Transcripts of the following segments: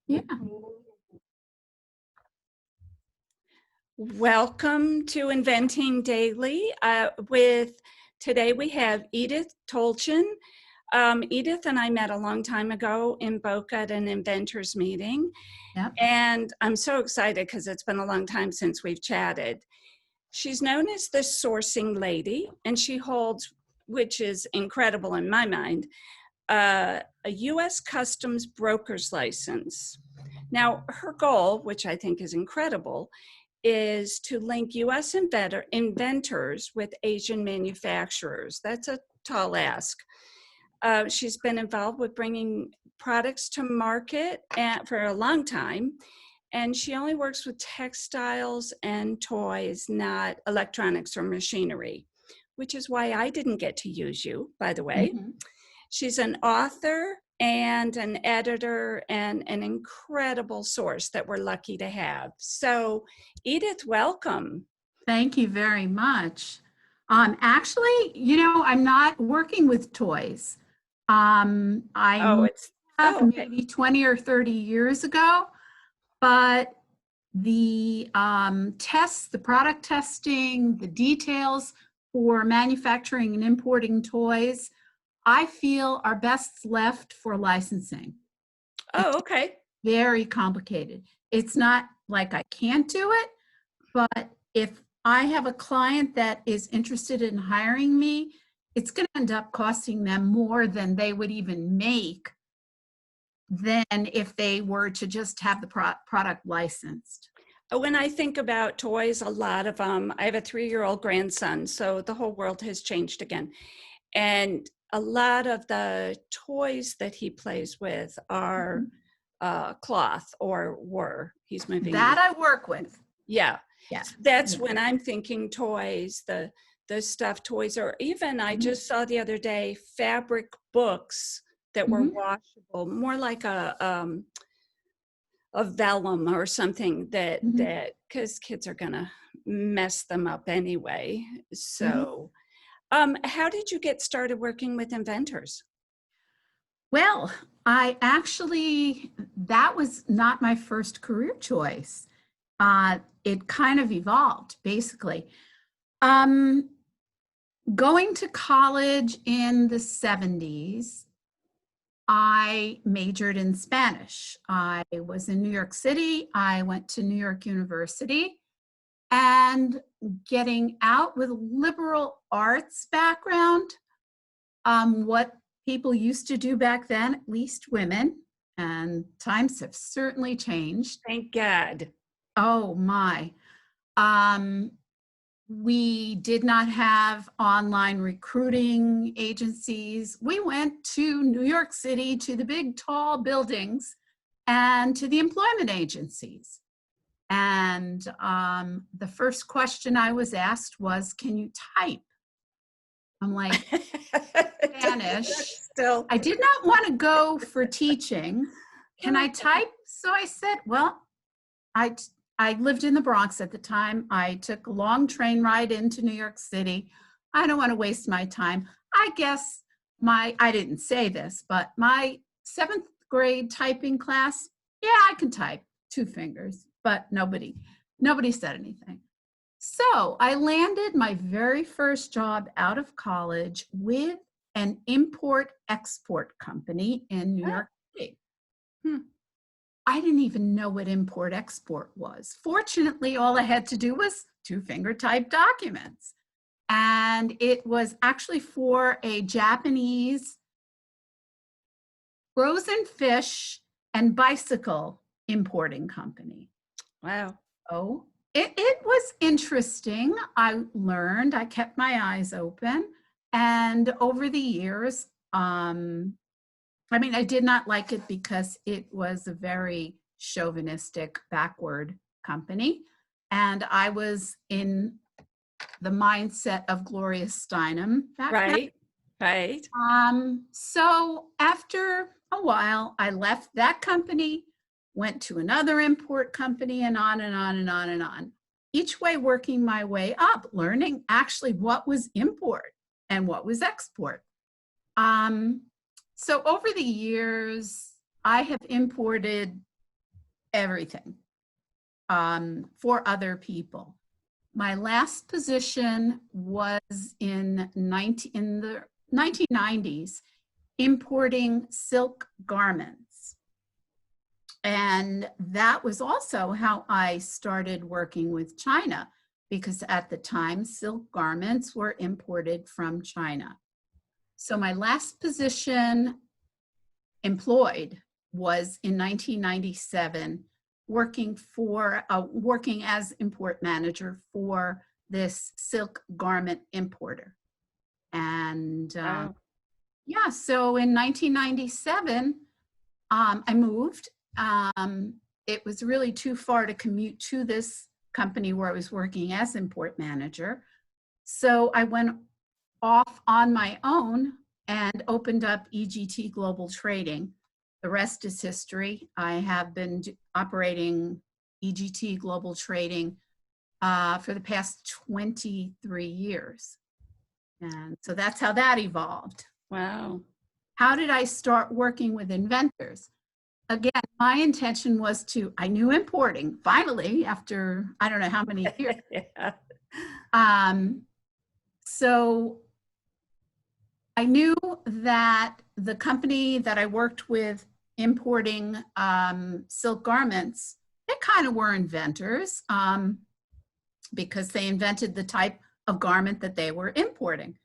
Yeah. Welcome to Inventing Daily. Today we have Edith Tolchin. Edith and I met a long time ago in Boca at an inventors meeting. Yep. And I'm so excited because it's been a long time since we've chatted. She's known as the sourcing lady, and she holds, which is incredible in my mind, a U.S. Customs broker's license. Now, her goal, which I think is incredible, is to link U.S. inventors with Asian manufacturers. That's a tall ask. She's been involved with bringing products to market for a long time, and she only works with textiles and toys, not electronics or machinery, which is why I didn't get to use you, by the way. Mm-hmm. She's an author and an editor and an incredible source that we're lucky to have. So, Edith, welcome. Thank you very much. Actually, I'm not working with toys. Maybe 20 or 30 years ago, but the tests, the product testing, the details for manufacturing and importing toys, I feel are best left for licensing. Oh, okay. Very complicated. It's not like I can't do it, but if I have a client that is interested in hiring me, it's going to end up costing them more than they would even make than if they were to just have the product licensed. When I think about toys, a lot of them, I have a 3-year-old grandson, so the whole world has changed again. And a lot of the toys that he plays with are cloth or were. He's moving. That I work with. Yeah. Yeah. That's when I'm thinking toys, the stuffed toys, or even I just saw the other day fabric books that were washable, more like a vellum or something that because kids are gonna mess them up anyway. So how did you get started working with inventors? Well, that was not my first career choice. It kind of evolved, basically. Going to college in the 70s, I majored in Spanish. I was in New York City. I went to New York University, and getting out with a liberal arts background, what people used to do back then, at least women, and times have certainly changed. Thank God. Oh my. We did not have online recruiting agencies. We went to New York City, to the big tall buildings, and to the employment agencies. And the first question I was asked was, can you type? I'm like, Spanish. Still. I did not want to go for teaching. Can I type? So I said, well, I lived in the Bronx at the time. I took a long train ride into New York City. I don't want to waste my time. I guess I didn't say this, but my 7th grade typing class, yeah, I can type 2 fingers, but nobody said anything. So I landed my very first job out of college with an import-export company in New York City. I didn't even know what import-export was. Fortunately, all I had to do was 2-finger type documents. And it was actually for a Japanese frozen fish and bicycle importing company. Wow. Oh, it was interesting. I learned, I kept my eyes open. And over the years, I did not like it because it was a very chauvinistic, backward company. And I was in the mindset of Gloria Steinem back then. Right. So after a while, I left that company, went to another import company, and on and on and on and on. Each way working my way up, learning actually what was import and what was export. So over the years, I have imported everything for other people. My last position was in the 1990s, importing silk garments. And that was also how I started working with China, because at the time, silk garments were imported from China. So my last position employed was in 1997, working as import manager for this silk garment importer. And Wow. yeah, so in 1997, I moved. It was really too far to commute to this company where I was working as import manager. So I went off on my own and opened up EGT Global Trading. The rest is history. I have been operating EGT Global Trading for the past 23 years. And so that's how that evolved. Wow. How did I start working with inventors? Again, my intention was I knew importing, finally, after I don't know how many years. Yeah. So I knew that the company that I worked with importing silk garments, they kind of were inventors because they invented the type of garment that they were importing.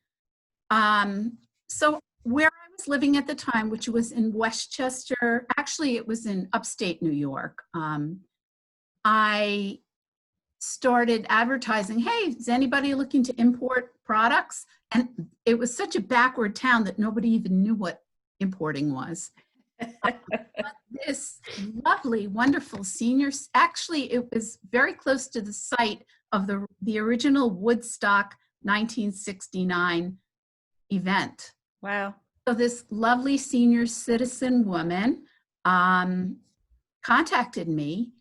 So where I was living at the time, which was in Westchester, actually it was in upstate New York, I started advertising, hey, is anybody looking to import products? And it was such a backward town that nobody even knew what importing was. But this lovely, wonderful seniors, actually it was very close to the site of the original Woodstock 1969 event. Wow. So this lovely senior citizen woman contacted me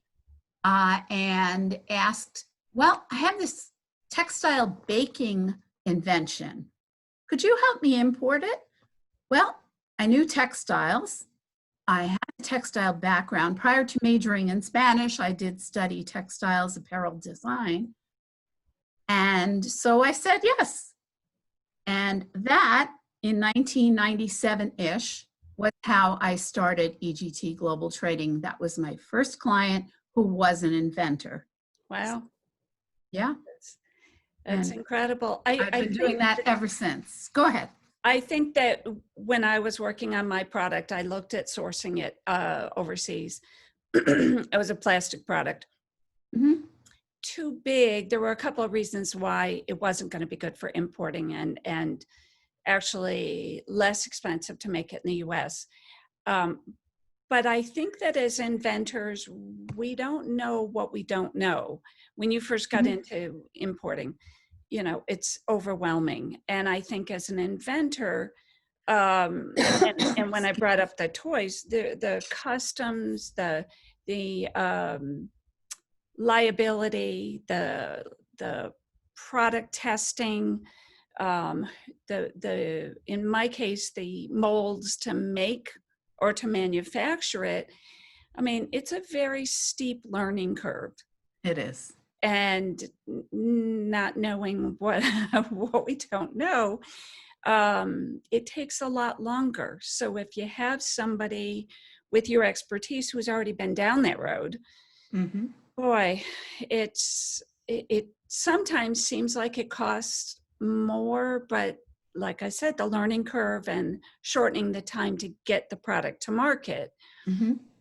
and asked, well, I have this textile baking invention. Could you help me import it? Well, I knew textiles. I had a textile background. Prior to majoring in Spanish, I did study textiles, apparel design. And so I said yes. And that, in 1997-ish, was how I started EGT Global Trading. That was my first client who was an inventor. Wow. Yeah. That's And incredible. I've been doing that ever since. Go ahead. I think that when I was working on my product, I looked at sourcing it overseas. It was a plastic product. Mm-hmm. Too big. There were a couple of reasons why it wasn't going to be good for importing and actually less expensive to make it in the US. But I think that as inventors, we don't know what we don't know. When you first got into importing, you know, it's overwhelming. And I think as an inventor, and when I brought up the toys, the customs, the liability, the product testing, in my case, the molds to make or to manufacture it. I mean, it's a very steep learning curve. It is. And not knowing what we don't know, it takes a lot longer. So if you have somebody with your expertise who's already been down that road, boy, it sometimes seems like it costs more, but like I said, the learning curve and shortening the time to get the product to market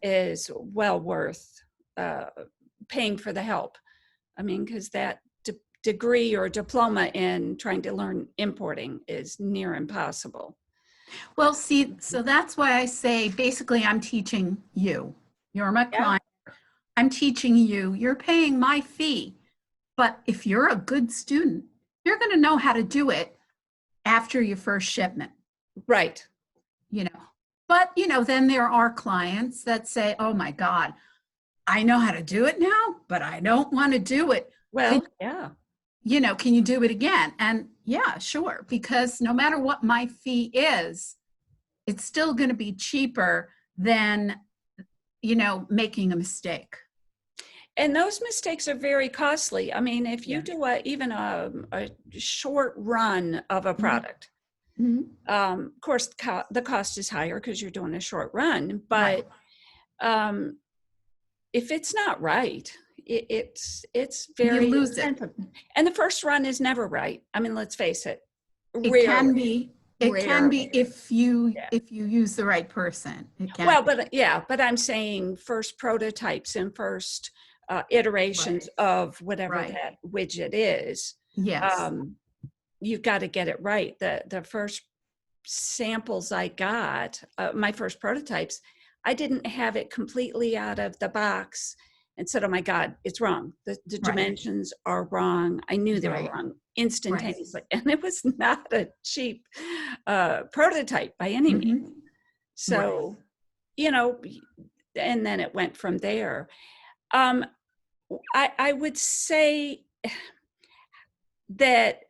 is well worth paying for the help. I mean, because that degree or diploma in trying to learn importing is near impossible. Well, see, so that's why I say, basically, I'm teaching you. You're my client. I'm teaching you. You're paying my fee. But if you're a good student, you're going to know how to do it after your first shipment. Right. You know, but, you know, then there are clients that say, oh, my God, I know how to do it now, but I don't want to do it. Well, yeah. You know, can you do it again? And yeah, sure. Because no matter what my fee is, it's still going to be cheaper than making a mistake. And those mistakes are very costly. I mean, if you Yeah. do even a short run of a product, Mhm. of course, the cost is higher because you're doing a short run. Right. But if it's not right, it's You very lose it. expensive. And the first run is never right. I mean, let's face it. It can be. It can be Rarely. if you Yeah. use the right person. It can. Well, but I'm saying first prototypes and first iterations of whatever Right. that widget is. Yes. You've got to get it right. The first samples I got, my first prototypes, I didn't have it completely out of the box and said, oh my God, it's wrong. The Right. dimensions are wrong. I knew they were Right. wrong instantaneously. And it was not a cheap prototype by any means. Mhm. So, and then it went from there. I would say that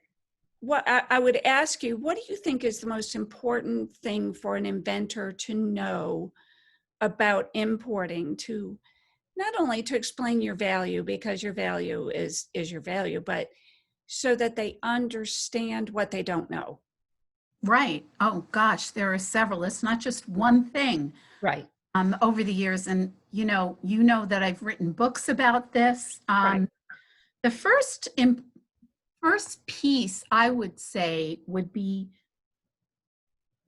what I would ask you, what do you think is the most important thing for an inventor to know about importing, to not only to explain your value, because your value is your value, but so that they understand what they don't know? Right. Oh gosh, there are several. It's not just one thing. Right. Over the years, and that I've written books about this. Right. The first piece I would say would be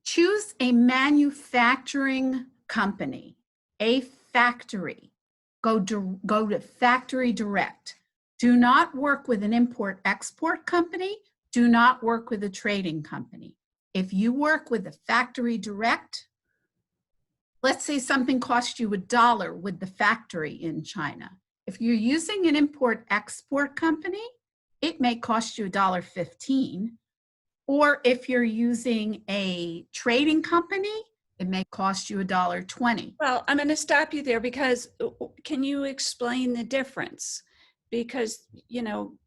choose a manufacturing company, a factory. Go to factory direct. Do not work with an import-export company. Do not work with a trading company. If you work with a factory direct, let's say something cost you $1 with the factory in China. If you're using an import-export company, it may cost you $1.15. Or if you're using a trading company, it may cost you $1.20. Well, I'm going to stop you there because can you explain the difference? Because,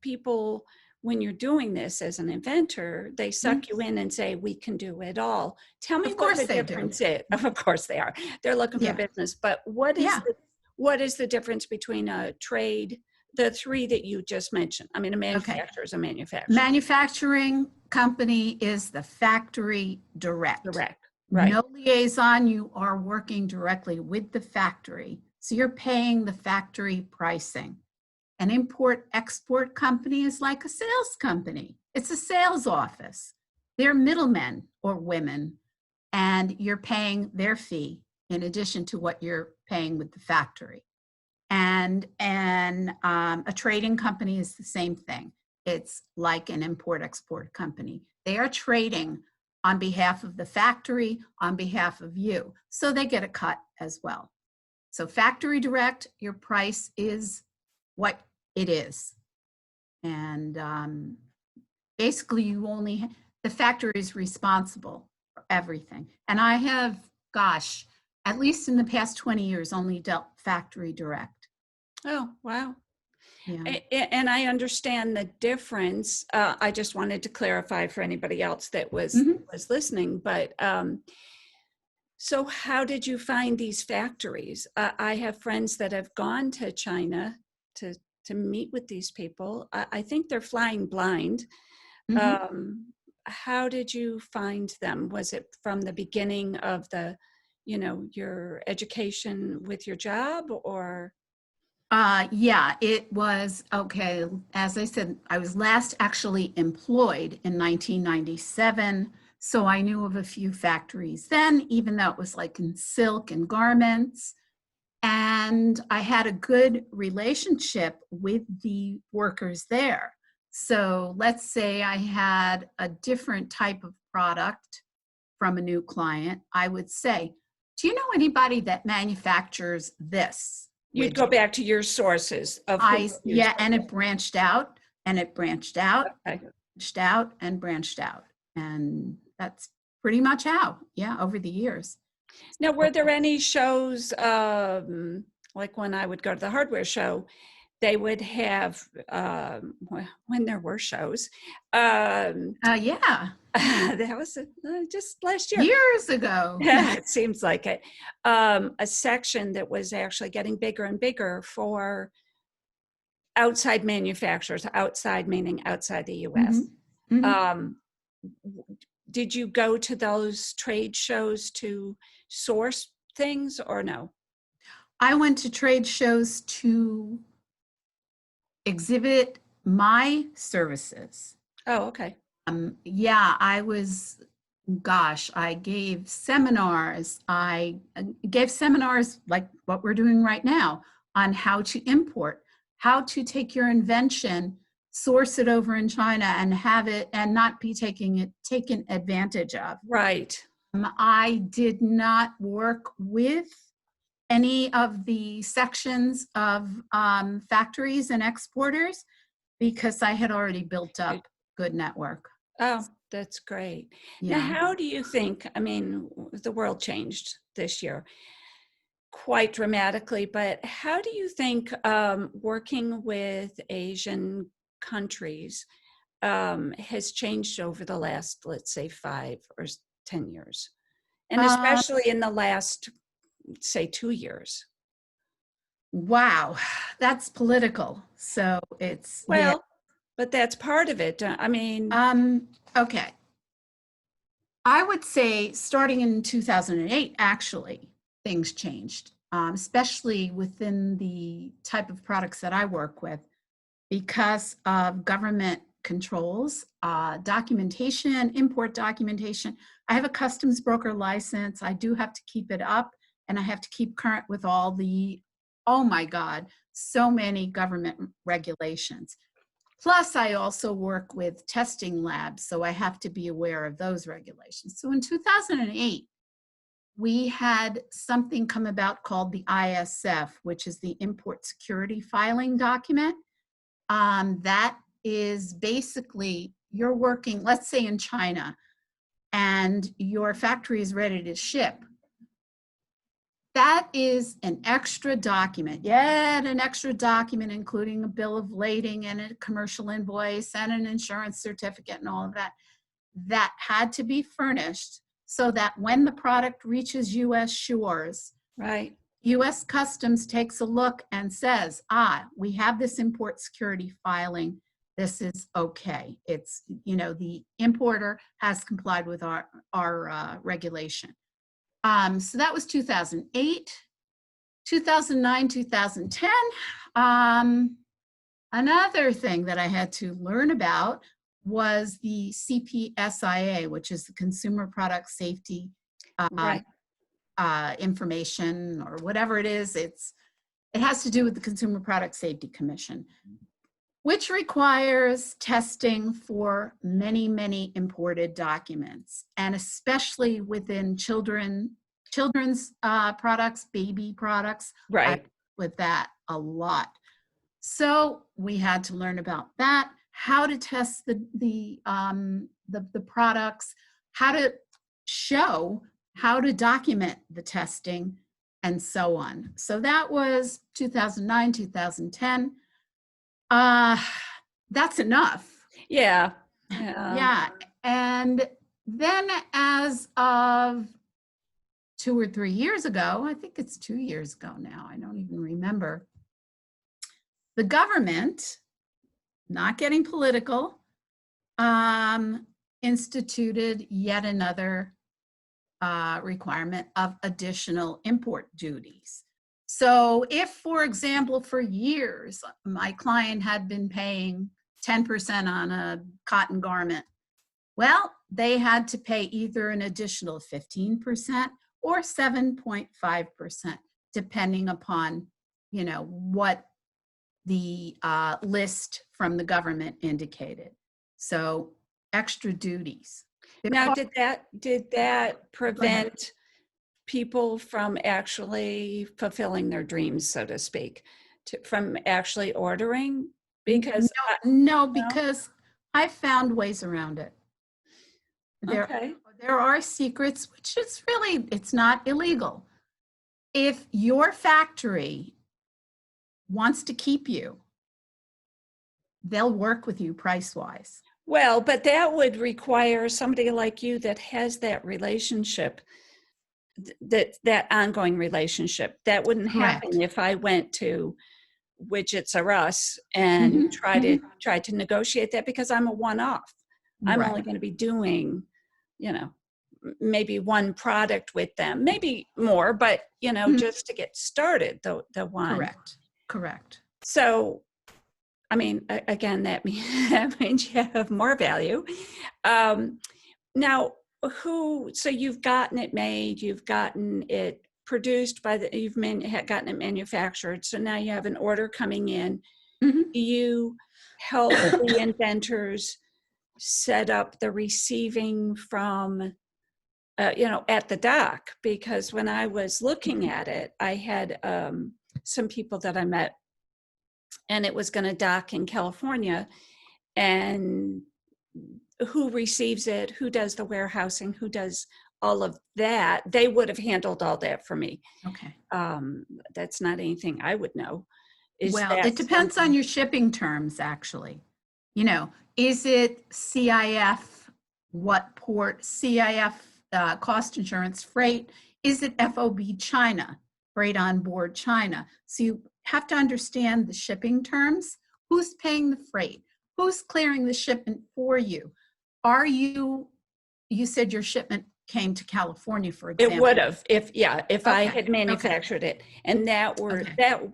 people, when you're doing this as an inventor, they suck you in and say, we can do it all. Tell me what the difference is. Of course they are. They're looking for business. But what is the difference between a trade, the three that you just mentioned? I mean, a manufacturer is a manufacturer. Manufacturing company is the factory direct. Direct. Right. No liaison, you are working directly with the factory. So you're paying the factory pricing. An import-export company is like a sales company. It's a sales office. They're middlemen or women, and you're paying their fee in addition to what you're paying with the factory. And a trading company is the same thing. It's like an import-export company. They are trading on behalf of the factory, on behalf of you. So they get a cut as well. So factory direct, your price is what it is. And basically the factory is responsible for everything. And I have, at least in the past 20 years, only dealt factory direct. Oh, wow. Yeah. And I understand the difference. I just wanted to clarify for anybody else that was listening. But so how did you find these factories? I have friends that have gone to China to meet with these people. I think they're flying blind. How did you find them? Was it from the beginning of your education with your job, or? Yeah, it was, okay, as I said, I was last actually employed in 1997, so I knew of a few factories then, even though it was like in silk and garments, and I had a good relationship with the workers there. So let's say I had a different type of product from a new client, I would say, do you know anybody that manufactures this? You'd go back to your sources of and it branched out and it branched out, okay. branched out and branched out. And that's pretty much how, over the years. Now, were there any shows, like when I would go to the hardware show, they would have, when there were shows, Yeah, that was just last year. years ago. It seems like it. A section that was actually getting bigger and bigger for outside manufacturers, outside meaning outside the US. Mhm. Mhm. Um, did you go to those trade shows to source things or no? I went to trade shows to exhibit my services. Oh, okay. Yeah, I gave seminars. I gave seminars like what we're doing right now on how to import, how to take your invention, source it over in China and have it and not be taken advantage of. Right. I did not work with any of the sections of factories and exporters because I had already built up good network. Oh, that's great. Now, Yeah. how do you think, I mean, the world changed this year quite dramatically, but how do you think working with Asian countries has changed over the last, let's say, 5 or 10 years? And especially in the last, say, 2 years. Wow, that's political. So it's yeah. Well, but that's part of it. I mean, Okay. I would say starting in 2008, actually, things changed, especially within the type of products that I work with because of government controls, documentation, import documentation. I have a customs broker license. I do have to keep it up and I have to keep current with all the, oh my God, so many government regulations. Plus, I also work with testing labs, so I have to be aware of those regulations. So in 2008, we had something come about called the ISF, which is the Import Security Filing Document. That is basically you're working, let's say in China, and your factory is ready to ship. That is an extra document, yet an extra document, including a bill of lading and a commercial invoice and an insurance certificate and all of that, that had to be furnished so that when the product reaches US shores, right. US Customs takes a look and says, we have this import security filing. This is okay. It's, the importer has complied with our regulation. So that was 2008, 2009, 2010. Another thing that I had to learn about was the CPSIA, which is the Consumer Product Safety Right. Information or whatever it is. It has to do with the Consumer Product Safety Commission, which requires testing for many, many imported documents, and especially within children's products, baby products. Right. I work with that a lot. So we had to learn about that, how to test the products, how to show, how to document the testing, and so on. So that was 2009, 2010. That's enough. Yeah. Yeah. And then as of 2 or 3 years ago, I think it's 2 years ago now, I don't even remember, the government, not getting political, instituted yet another requirement of additional import duties. So if, for example, for years, my client had been paying 10% on a cotton garment, well, they had to pay either an additional 15% or 7.5%, depending upon, what the list from the government indicated. So extra duties. Now, did that prevent people from actually fulfilling their dreams, so to speak, from actually ordering? Because no, because I found ways around it. There are secrets, which is really, it's not illegal. If your factory wants to keep you they'll work with you price-wise. Well, but that would require somebody like you that has that relationship, that ongoing relationship. That wouldn't Correct. happen if I went to Widgets R Us and Mhm, mhm. tried to negotiate that, because I'm a one-off. I'm only Right. going to be doing, maybe one product with them, maybe more, but Mhm. just to get started, the one. Correct. Correct. So, I mean, again, that means you have more value. Now, so you've gotten it made, you've gotten it produced you've gotten it manufactured. So now you have an order coming in. Mhm. Do you help the inventors set up the receiving from, at the dock? Because when I was looking at it, I had some people that I met, and it was going to dock in California, and who receives it, who does the warehousing, who does all of that, they would have handled all that for me. Okay. That's not anything I would know. Is Well, that it depends on something? your shipping terms, actually. Is it CIF, what port, CIF, cost insurance, freight? Is it FOB China, freight on board China? So you have to understand the shipping terms. Who's paying the freight? Who's clearing the shipment for you? You said your shipment came to California, for It example. would have, if I Okay, had manufactured it, and that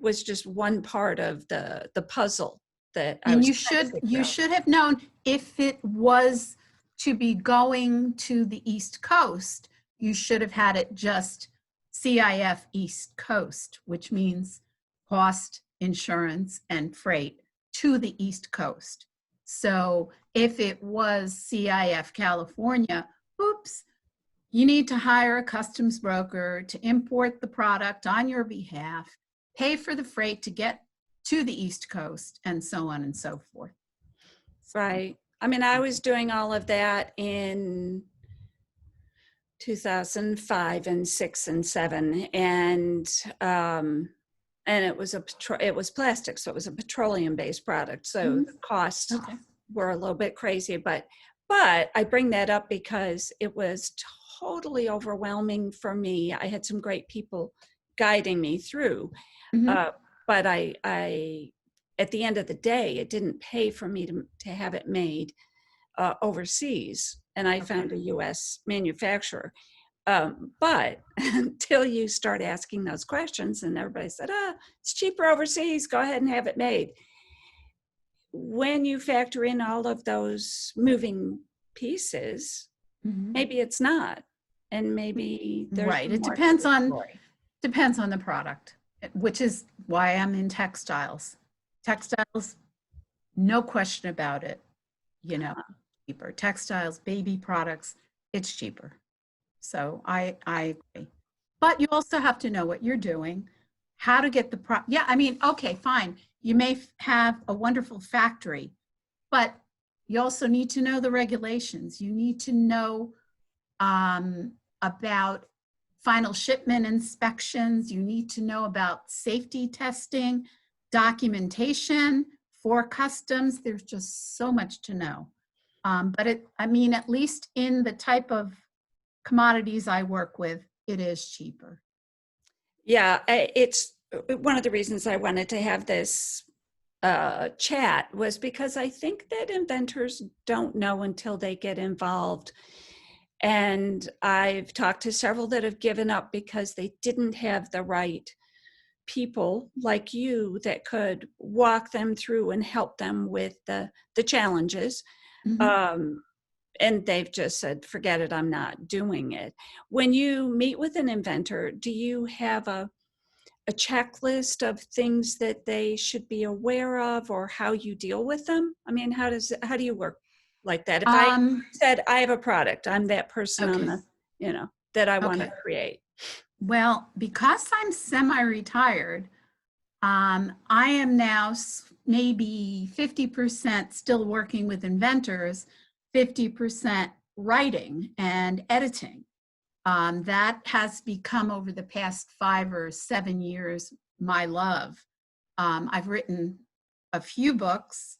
was just one part of the puzzle that I And was you trying to figure out. should have known if it was to be going to the East Coast, you should have had it just CIF East Coast, which means cost, insurance, and freight to the East Coast. So if it was CIF California, oops, you need to hire a customs broker to import the product on your behalf, pay for the freight to get to the East Coast, and so on and so forth. Right. I mean, I was doing all of that in 2005 and 6 and 7, and it was plastic, so it was a petroleum-based product. So the costs were a little bit crazy, but I bring that up because it was totally overwhelming for me. I had some great people guiding me through, but I at the end of the day, it didn't pay for me to have it made overseas, and I found a U.S. manufacturer. But until you start asking those questions, and everybody said, it's cheaper overseas, go ahead and have it made. When you factor in all of those moving pieces, maybe it's not. And maybe there's right. It more depends to the on story. the product, which is why I'm in textiles. Textiles, no question about it, cheaper. Textiles, baby products, it's cheaper. So I agree. But you also have to know what you're doing, how to get yeah, I mean, okay, fine. You may have a wonderful factory, but you also need to know the regulations. You need to know about final shipment inspections. You need to know about safety testing, documentation for customs. There's just so much to know. But at least in the type of commodities I work with, it is cheaper. Yeah, it's one of the reasons I wanted to have this chat was because I think that inventors don't know until they get involved. And I've talked to several that have given up because they didn't have the right people like you that could walk them through and help them with the challenges. And they've just said, forget it, I'm not doing it. When you meet with an inventor, do you have a checklist of things that they should be aware of, or how you deal with them? I mean, how do you work like that? If I said, I have a product, I'm that person on the, that I want to create. Well, because I'm semi-retired, I am now maybe 50% still working with inventors, 50% writing and editing. That has become, over the past 5 or 7 years, my love. I've written a few books.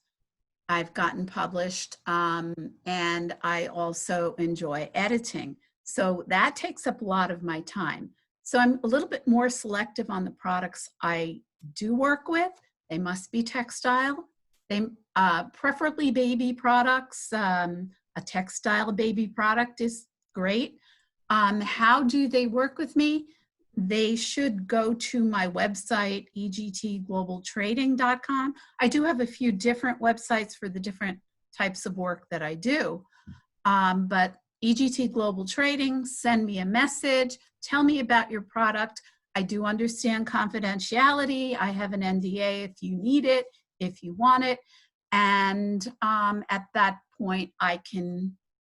I've gotten published, and I also enjoy editing. So that takes up a lot of my time. So I'm a little bit more selective on the products I do work with. They must be textile. They preferably baby products. A textile baby product is great. How do they work with me? They should go to my website, egtglobaltrading.com. I do have a few different websites for the different types of work that I do. But EGT Global Trading, send me a message, tell me about your product. I do understand confidentiality. I have an NDA if you need it, if you want it. And at that point, I can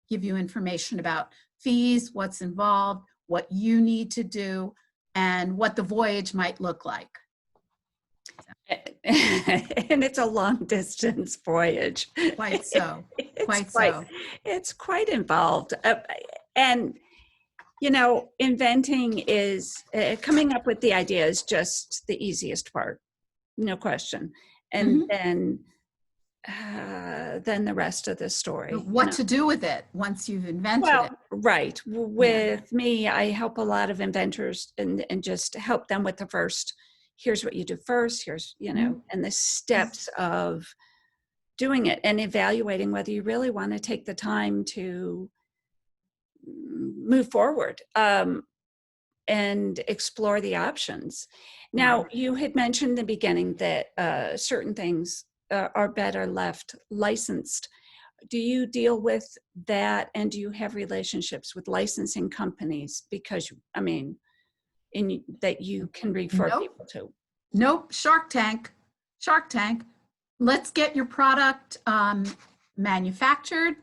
give you information about fees, what's involved, what you need to do, and what the voyage might look like. And it's a long distance voyage. Quite so, quite so. It's quite involved. And, you know, inventing is, coming up with the idea is just the easiest part, no question. And then the rest of the story. What to do with it once you've invented it. Right. With me, I help a lot of inventors and just help them with the first, here's what you do first, here's, you know, and the steps of doing it and evaluating whether you really want to take the time to move forward and explore the options. Now, you had mentioned in the beginning that certain things are better left licensed. Do you deal with that, and do you have relationships with licensing companies? Because, I mean, that you can refer people to. Nope, Shark Tank. Let's get your product manufactured,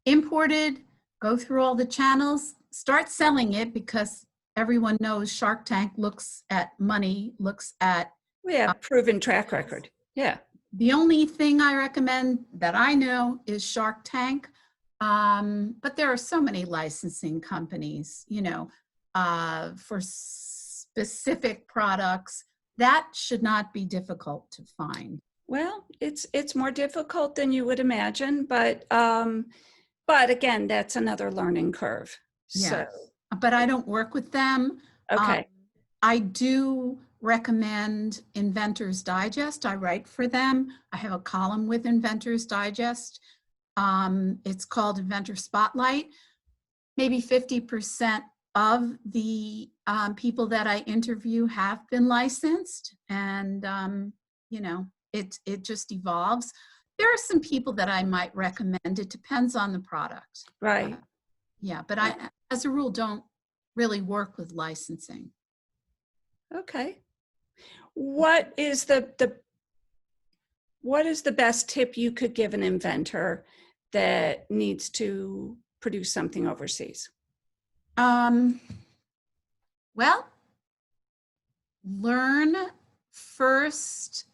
imported, go through all the channels, start selling it, because everyone knows Shark Tank looks at money, looks at... proven track record. Yeah. The only thing I recommend that I know is Shark Tank, but there are so many licensing companies, you know, for specific products. That should not be difficult to find. Well, it's more difficult than you would imagine, but again, that's another learning curve. Yeah, so. But I don't work with them. Okay. I do recommend Inventors Digest. I write for them. I have a column with Inventors Digest. It's called Inventor Spotlight. Maybe 50% of the people that I interview have been licensed, and you know, it just evolves. There are some people that I might recommend. It depends on the product. Right. Yeah, but I, as a rule, don't really work with licensing. Okay. What is the best tip you could give an inventor that needs to produce something overseas? Well, learn first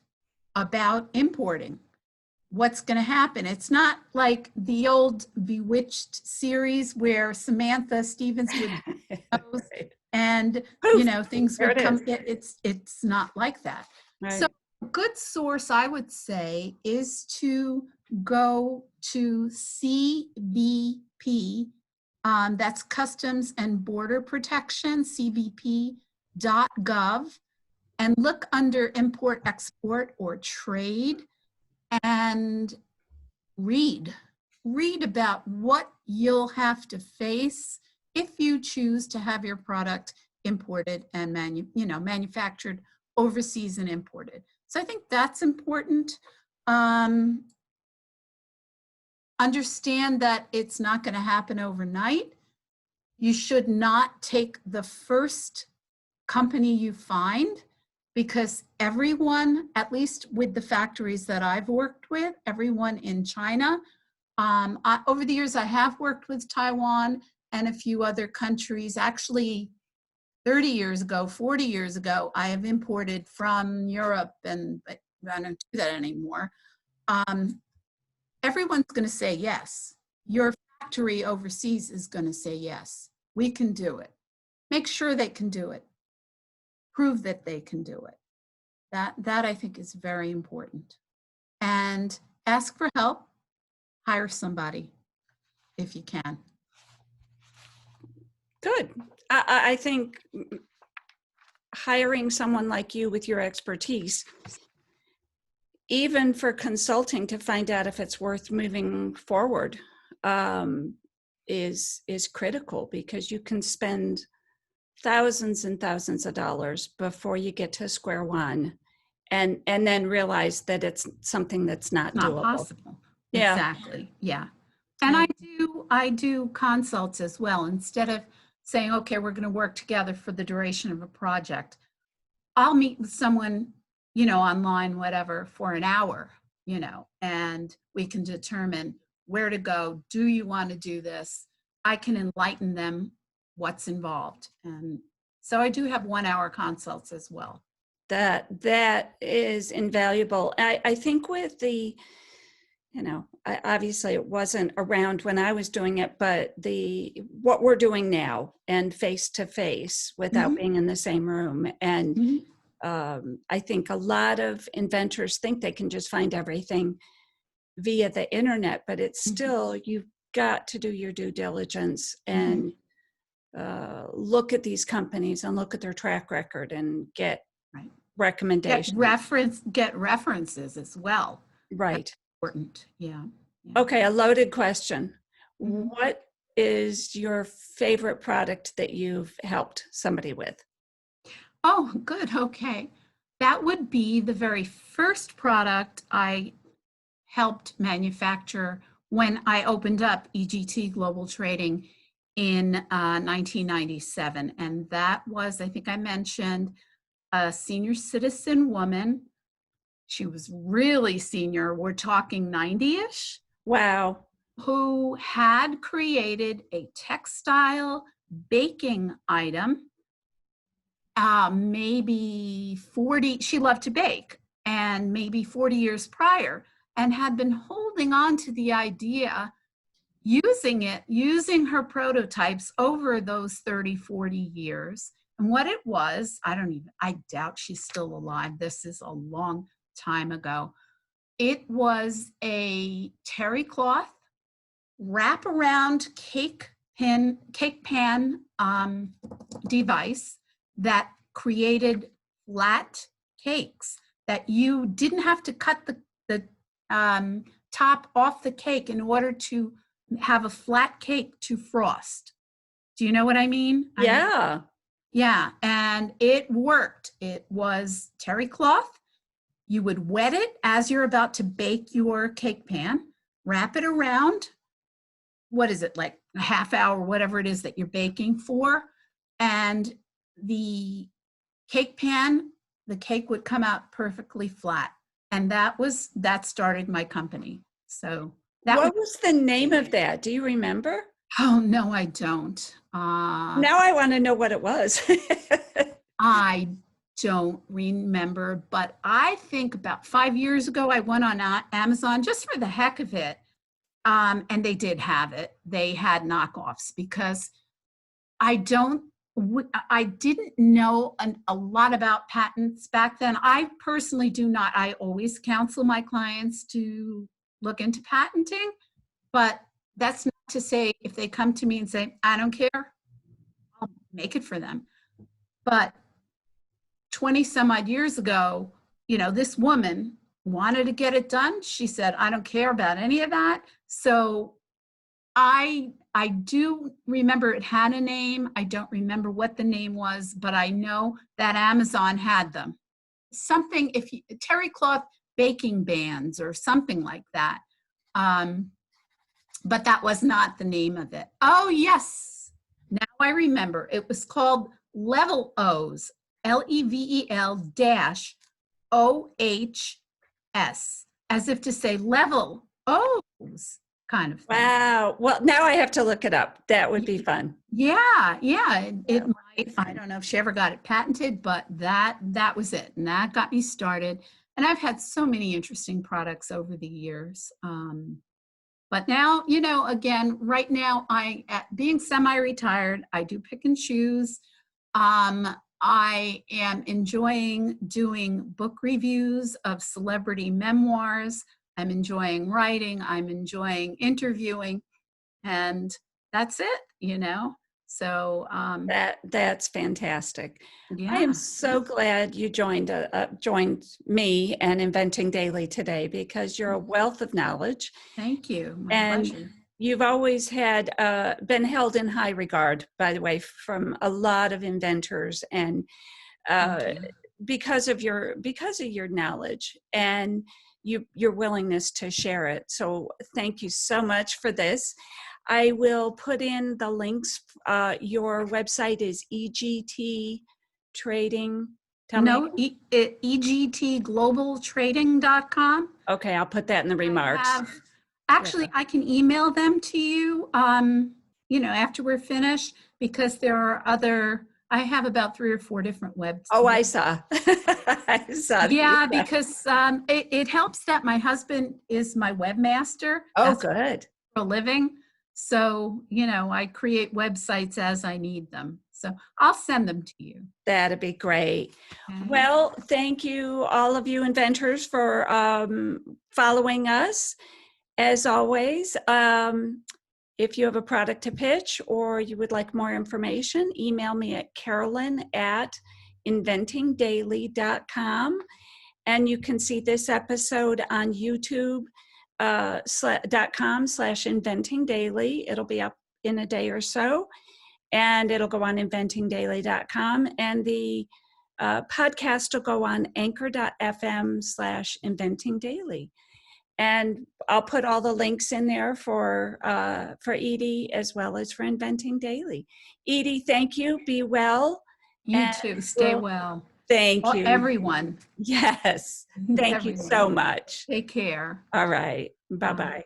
about importing. What's going to happen? It's not like the old Bewitched series where Samantha Stevens would Right. and you know, things would come. It's not like that. Right. So a good source, I would say, is to go to CBP, that's Customs and Border Protection, cbp.gov, and look under import, export, or trade, and read about what you'll have to face if you choose to have your product imported and manufactured overseas and imported. So I think that's important. Understand that it's not going to happen overnight. You should not take the first company you find, because everyone, at least with the factories that I've worked with, everyone in China, over the years I have worked with Taiwan and a few other countries. Actually, 30 years ago, 40 years ago, I have imported from Europe, but I don't do that anymore. Everyone's going to say yes. Your factory overseas is going to say yes. We can do it. Make sure they can do it. Prove that they can do it. That I think is very important. And ask for help, hire somebody if you can. Good. I think hiring someone like you with your expertise, even for consulting to find out if it's worth moving forward, is critical, because you can spend thousands and thousands of dollars before you get to square one, and then realize that it's something that's not Not doable. possible. Yeah. Exactly. Yeah. And I do consults as well. Instead of saying, okay, we're going to work together for the duration of a project, I'll meet with someone, online, whatever, for an hour, and we can determine where to go. Do you want to do this? I can enlighten them what's involved. And so I do have 1 hour consults as well. That is invaluable. I think with the, obviously it wasn't around when I was doing it, but what we're doing now, and face to face without being in the same room. And I think a lot of inventors think they can just find everything via the internet, but it's still, you've got to do your due diligence and look at these companies and look at their track record and get recommendations. Get references as well. Right. That's important. Yeah. Okay, a loaded question. What is your favorite product that you've helped somebody with? Oh, good. Okay. That would be the very first product I helped manufacture when I opened up EGT Global Trading in 1997. And that was, I think I mentioned, a senior citizen woman. She was really senior. We're talking 90-ish. Wow. Who had created a textile baking item. Maybe 40, she loved to bake, and maybe 40 years prior, and had been holding on to the idea, using her prototypes over those 30, 40 years. And what it was, I doubt she's still alive. This is a long time ago. It was a terry cloth wrap around cake pan device that created flat cakes, that you didn't have to cut the top off the cake in order to have a flat cake to frost. Do you know what I mean? Yeah. Yeah, and it worked. It was terry cloth. You would wet it as you're about to bake your cake pan, wrap it around, what is it, like a half hour, whatever it is that you're baking for, and the cake pan, the cake would come out perfectly flat. And that started my company. So what was the name of that? Do you remember? Oh, no, I don't. Now I want to know what it was. I don't remember, but I think about 5 years ago, I went on Amazon just for the heck of it. And they did have it. They had knockoffs, because I didn't know a lot about patents back then. I personally do not. I always counsel my clients to look into patenting, but that's not to say if they come to me and say, I don't care, I'll make it for them. But 20 some odd years ago, this woman wanted to get it done. She said, I don't care about any of that. So I do remember it had a name. I don't remember what the name was, but I know that Amazon had them. Something, terry cloth baking bands or something like that. But that was not the name of it. Oh, yes. Now I remember. It was called Level O's, LEVEL-OHS, as if to say level O's kind of thing. Wow. Well, now I have to look it up. That would be fun. Yeah. It might. I don't know if she ever got it patented, but that was it. And that got me started. And I've had so many interesting products over the years. But now, again, right now, being semi-retired, I do pick and choose. I am enjoying doing book reviews of celebrity memoirs. I'm enjoying writing. I'm enjoying interviewing. And that's it, you know? So, That's fantastic. I yeah. am so glad you joined me and Inventing Daily today, because you're a wealth of knowledge, Thank you. My and pleasure. you've always had been held in high regard, by the way, from a lot of inventors, and Thank you. because of your knowledge and your willingness to share it. So thank you so much for this. I will put in the links. Your website is EGT Trading. Tell me. No, EGTglobaltrading.com. Okay, I'll put that in the remarks. Actually, I can email them to you, you know, after we're finished, because there are I have about 3 or 4 different websites. Oh, I saw. I saw. Yeah, because it helps that my husband is my webmaster. Oh, That's good. for a living. So, you know, I create websites as I need them. So I'll send them to you. That'd be great. Okay. Well, thank you, all of you inventors, for following us. As always, if you have a product to pitch or you would like more information, email me at carolyn@inventingdaily.com. And you can see this episode on youtube.com/inventingdaily. It'll be up in a day or so, and it'll go on inventingdaily.com. And the podcast will go on anchor.fm/inventingdaily. And I'll put all the links in there for Edie as well as for Inventing Daily. Edie, thank you. Be well. You too. Stay well. Thank you. Everyone. Yes. Thank you so much. Take care. All right. Bye-bye.